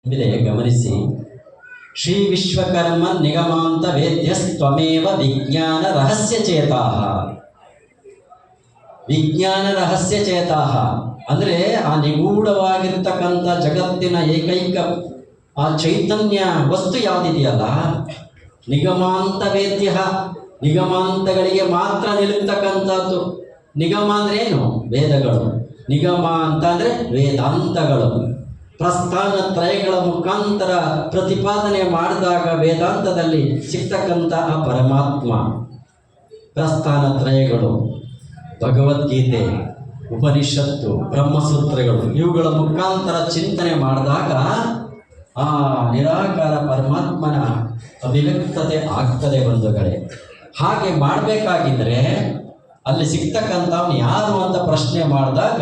ಇದೆ ಗಮನಿಸಿ. ಶ್ರೀ ವಿಶ್ವಕರ್ಮ ನಿಗಮಾಂತ ವೇದ್ಯಸ್ತ್ವಮೇವ ವಿಜ್ಞಾನ ರಹಸ್ಯ ಚೇತಾಹ. ವಿಜ್ಞಾನ ರಹಸ್ಯ ಚೇತಾಹ ಅಂದರೆ ಆ ನಿಗೂಢವಾಗಿರ್ತಕ್ಕಂಥ ಜಗತ್ತಿನ ಏಕೈಕ ಆ ಚೈತನ್ಯ ವಸ್ತು ಯಾವುದಿದೆಯಲ್ಲ, ನಿಗಮಾಂತ ವೇದ್ಯ, ನಿಗಮಾಂತಗಳಿಗೆ ಮಾತ್ರ ನಿಲ್ಲತಕ್ಕಂಥದ್ದು. ನಿಗಮ ಅಂದ್ರೆ ಏನು? ವೇದಗಳು. ನಿಗಮ ಅಂತ ಅಂದರೆ ವೇದಾಂತಗಳು. ಪ್ರಸ್ಥಾನ ತ್ರಯಗಳ ಮುಖಾಂತರ ಪ್ರತಿಪಾದನೆ ಮಾಡಿದಾಗ ವೇದಾಂತದಲ್ಲಿ ಸಿಗ್ತಕ್ಕಂಥ ಆ ಪರಮಾತ್ಮ. ಪ್ರಸ್ಥಾನ ತ್ರಯಗಳು, ಭಗವದ್ಗೀತೆ, ಉಪನಿಷತ್ತು, ಬ್ರಹ್ಮಸೂತ್ರಗಳು, ಇವುಗಳ ಮುಖಾಂತರ ಚಿಂತನೆ ಮಾಡಿದಾಗ ಆ ನಿರಾಕಾರ ಪರಮಾತ್ಮನ ಅಭಿವ್ಯಕ್ತತೆ ಆಗ್ತದೆ ಬಂಧುಗಳೇ. ಹಾಗೆ ಮಾಡಬೇಕಾಗಿದ್ದರೆ ಅಲ್ಲಿ ಸಿಗ್ತಕ್ಕಂಥವ್ನು ಯಾರು ಅಂತ ಪ್ರಶ್ನೆ ಮಾಡಿದಾಗ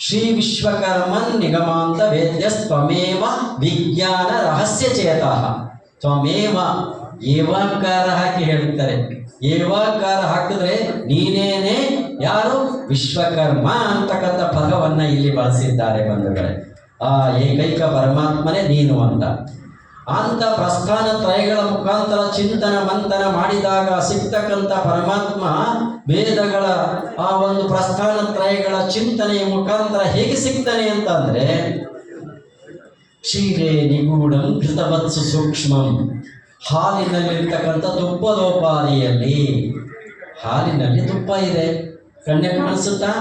ಶ್ರೀ ವಿಶ್ವಕರ್ಮನ್ ನಿಗಮಾಂತ ವೇದ್ಯಸ್ತ್ವಮೇವ ವಿಜ್ಞಾನ ರಹಸ್ಯ ಚೇತಃ. ತ್ವಮೇವ ಏವಾಕಾರ ಹಾಕಿ ಹೇಳ್ತಾರೆ. ಏವಾಕಾರ ಹಾಕಿದ್ರೆ ನೀನೇನೆ ಯಾರು? ವಿಶ್ವಕರ್ಮ ಅಂತಕ್ಕಂಥ ಪದವನ್ನು ಇಲ್ಲಿ ಬಳಸಿದ್ದಾರೆ ಬಂಧುಗಳೇ. ಆ ಏಕೈಕ ಪರಮಾತ್ಮನೇ ನೀನು ಅಂತ ಪ್ರಸ್ಥಾನ ತ್ರಯಗಳ ಮುಖಾಂತರ ಚಿಂತನ ಮಂಥನ ಮಾಡಿದಾಗ ಸಿಗ್ತಕ್ಕಂಥ ಪರಮಾತ್ಮ ವೇದಗಳ ಆ ಒಂದು ಪ್ರಸ್ಥಾನ ತ್ರಯಗಳ ಚಿಂತನೆಯ ಮುಖಾಂತರ ಹೇಗೆ ಸಿಗ್ತಾನೆ ಅಂತಂದ್ರೆ, ಕ್ಷೀರೇ ನಿಗೂಢಂ ಘೃತವತ್ಸು ಸೂಕ್ಷ್ಮಂ, ಹಾಲಿನಲ್ಲಿರ್ತಕ್ಕಂಥ ತುಪ್ಪದೋಪಾದಿಯಲ್ಲಿ. ಹಾಲಿನಲ್ಲಿ ತುಪ್ಪ ಇದೆ, ಕಣ್ಣೆ ಕಾಣಿಸುತ್ತಾ?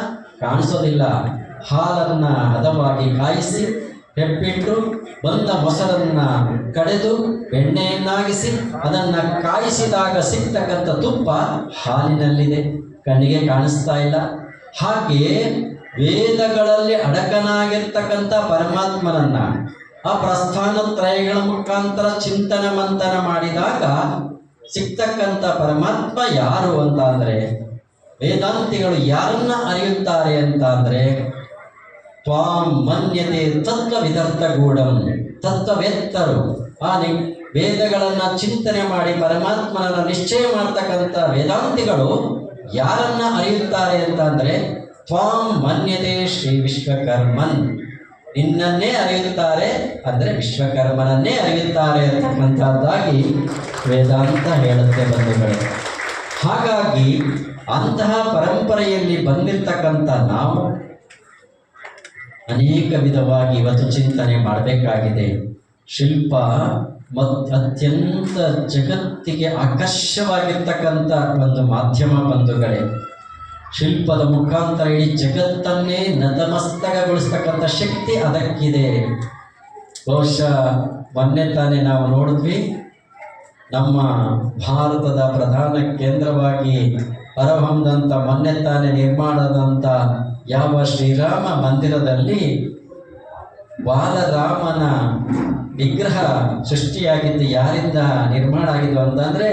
ಕಾಣಿಸೋದಿಲ್ಲ. ಹಾಲನ್ನು ಹದವಾಗಿ ಕಾಯಿಸಿ ಹೆಪ್ಪಿಟ್ಟು ಬಂದ ಮೊಸರನ್ನು ಕಡೆದು ಬೆಣ್ಣೆಯನ್ನಾಗಿಸಿ ಅದನ್ನು ಕಾಯಿಸಿದಾಗ ಸಿಗ್ತಕ್ಕಂಥ ತುಪ್ಪ ಹಾಲಿನಲ್ಲಿದೆ, ಕಣ್ಣಿಗೆ ಕಾಣಿಸ್ತಾ ಇಲ್ಲ. ಹಾಗೆಯೇ ವೇದಗಳಲ್ಲಿ ಅಡಕನಾಗಿರ್ತಕ್ಕಂಥ ಪರಮಾತ್ಮನನ್ನ ಆ ಪ್ರಸ್ಥಾನ ತ್ರಯಗಳ ಮುಖಾಂತರ ಚಿಂತನ ಮಂಥನ ಮಾಡಿದಾಗ ಸಿಗ್ತಕ್ಕಂಥ ಪರಮಾತ್ಮ ಯಾರು ಅಂತ ಅಂದರೆ, ವೇದಾಂತಿಗಳು ಯಾರನ್ನ ಅರಿಯುತ್ತಾರೆ ಅಂತ ಅಂದರೆ, ತ್ವಾಂ ಮನ್ಯತೆ ತತ್ವವಿದರ್ಥಗೂಢಂ. ತತ್ವವೇತ್ತರು ಆ ವೇದಗಳನ್ನು ಚಿಂತನೆ ಮಾಡಿ ಪರಮಾತ್ಮನನ್ನು ನಿಶ್ಚಯ ಮಾಡ್ತಕ್ಕಂಥ ವೇದಾಂತಿಗಳು ಯಾರನ್ನ ಅರಿಯುತ್ತಾರೆ ಅಂತ ಅಂದರೆ, ತ್ವಾಂ ಮನ್ಯತೆ ಶ್ರೀ ವಿಶ್ವಕರ್ಮನ್, ನಿನ್ನನ್ನೇ ಅರಿಯುತ್ತಾರೆ ಅಂದರೆ ವಿಶ್ವಕರ್ಮನನ್ನೇ ಅರಿಯುತ್ತಾರೆ ಅಂತಕ್ಕಂಥದ್ದಾಗಿ ವೇದಾಂತ ಹೇಳುತ್ತೆ ಬಂಧುಗಳೇ. ಹಾಗಾಗಿ ಅಂತಹ ಪರಂಪರೆಯಲ್ಲಿ ಬಂದಿರತಕ್ಕಂಥ ನಾವು ಅನೇಕ ವಿಧವಾಗಿ ಇವತ್ತು ಚಿಂತನೆ ಮಾಡಬೇಕಾಗಿದೆ. ಶಿಲ್ಪ ಅತ್ಯಂತ ಜಗತ್ತಿಗೆ ಆಕರ್ಷವಾಗಿರ್ತಕ್ಕಂಥ ಒಂದು ಮಾಧ್ಯಮ ಬಂಧುಗಳೇ. ಶಿಲ್ಪದ ಮುಖಾಂತರ ಇಡೀ ಜಗತ್ತನ್ನೇ ನತಮಸ್ತಕಗೊಳಿಸ್ತಕ್ಕಂಥ ಶಕ್ತಿ ಅದಕ್ಕಿದೆ. ಬಹುಶಃ ಮೊನ್ನೆ ತಾನೇ ನಾವು ನೋಡಿದ್ವಿ, ನಮ್ಮ ಭಾರತದ ಪ್ರಧಾನ ಕೇಂದ್ರವಾಗಿ ಹೊರಹೊಮ್ಮದಂಥ ಮೊನ್ನೆ ತಾನೇ ನಿರ್ಮಾಣದಂಥ ಯಾವ ಶ್ರೀರಾಮ ಮಂದಿರದಲ್ಲಿ ಬಾಲರಾಮನ ವಿಗ್ರಹ ಸೃಷ್ಟಿಯಾಗಿದ್ದು ಯಾರಿಂದ ನಿರ್ಮಾಣ ಆಗಿದ್ದು ಅಂತಂದರೆ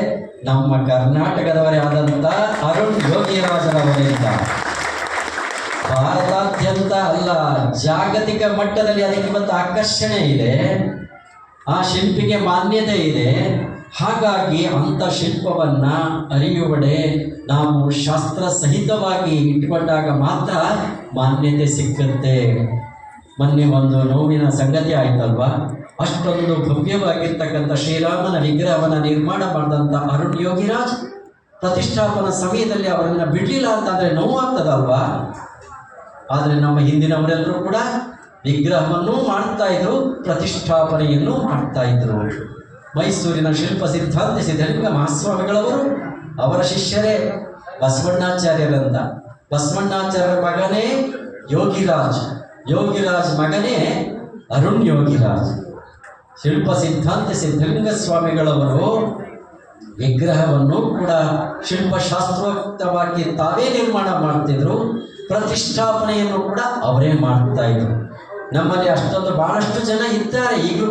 ನಮ್ಮ ಕರ್ನಾಟಕದವರೇ ಆದಂಥ ಅರುಣ್ ಯೋಗಿರಾಜರವರಿಂದ. ಭಾರತಾದ್ಯಂತ ಅಲ್ಲ, ಜಾಗತಿಕ ಮಟ್ಟದಲ್ಲಿ ಅದಕ್ಕೆ ಬಂದ ಆಕರ್ಷಣೆ ಇದೆ, ಆ ಶಿಲ್ಪಿಗೆ ಮಾನ್ಯತೆ ಇದೆ. ಹಾಗಾಗಿ ಅಂಥ ಶಿಲ್ಪವನ್ನು ಅರಿಯುವಡೆ ನಾವು ಶಾಸ್ತ್ರ ಸಹಿತವಾಗಿ ಇಟ್ಕೊಂಡಾಗ ಮಾತ್ರ ಮಾನ್ಯತೆ ಸಿಕ್ಕುತ್ತೆ. ಮೊನ್ನೆ ಒಂದು ನೋವಿನ ಸಂಗತಿ ಆಯ್ತಲ್ವಾ, ಅಷ್ಟೊಂದು ಭವ್ಯವಾಗಿರ್ತಕ್ಕಂಥ ಶ್ರೀರಾಮನ ವಿಗ್ರಹವನ್ನು ನಿರ್ಮಾಣ ಮಾಡಿದಂಥ ಅರುಣ್ ಯೋಗಿರಾಜ್ ಪ್ರತಿಷ್ಠಾಪನಾ ಸಮಯದಲ್ಲಿ ಅವರನ್ನು ಬಿಡಲಿಲ್ಲ ಅಂತಂದರೆ ನೋವಾಗ್ತದಲ್ವಾ. ಆದರೆ ನಮ್ಮ ಹಿಂದಿನವರೆಲ್ಲರೂ ಕೂಡ ವಿಗ್ರಹವನ್ನು ಮಾಡ್ತಾ ಇದ್ರು, ಪ್ರತಿಷ್ಠಾಪನೆಯನ್ನು ಮಾಡ್ತಾ ಇದ್ರು. ಮೈಸೂರಿನ ಶಿಲ್ಪ ಸಿದ್ಧಾಂತ ಸಿದ್ಧಲಿಂಗ ಮಹಾಸ್ವಾಮಿಗಳವರು ಅವರ ಶಿಷ್ಯರೇ ಬಸವಣ್ಣಾಚಾರ್ಯರಂತ. ಬಸವಣ್ಣಾಚಾರ್ಯರ ಮಗನೇ ಯೋಗಿರಾಜ್, ಯೋಗಿರಾಜ್ ಮಗನೇ ಅರುಣ್ ಯೋಗಿರಾಜ್. ಶಿಲ್ಪ ಸಿದ್ಧಾಂತ ಸಿದ್ಧಲಿಂಗ ಸ್ವಾಮಿಗಳವರು ವಿಗ್ರಹವನ್ನು ಕೂಡ ಶಿಲ್ಪಶಾಸ್ತ್ರೋಕ್ತವಾಗಿ ತಾವೇ ನಿರ್ಮಾಣ ಮಾಡ್ತಿದ್ರು, ಪ್ರತಿಷ್ಠಾಪನೆಯನ್ನು ಕೂಡ ಅವರೇ ಮಾಡ್ತಾ ಇದ್ರು. ನಮ್ಮಲ್ಲಿ ಅಷ್ಟೊಂದು ಬಹಳಷ್ಟು ಜನ ಇದ್ದಾರೆ ಈಗಲೂ.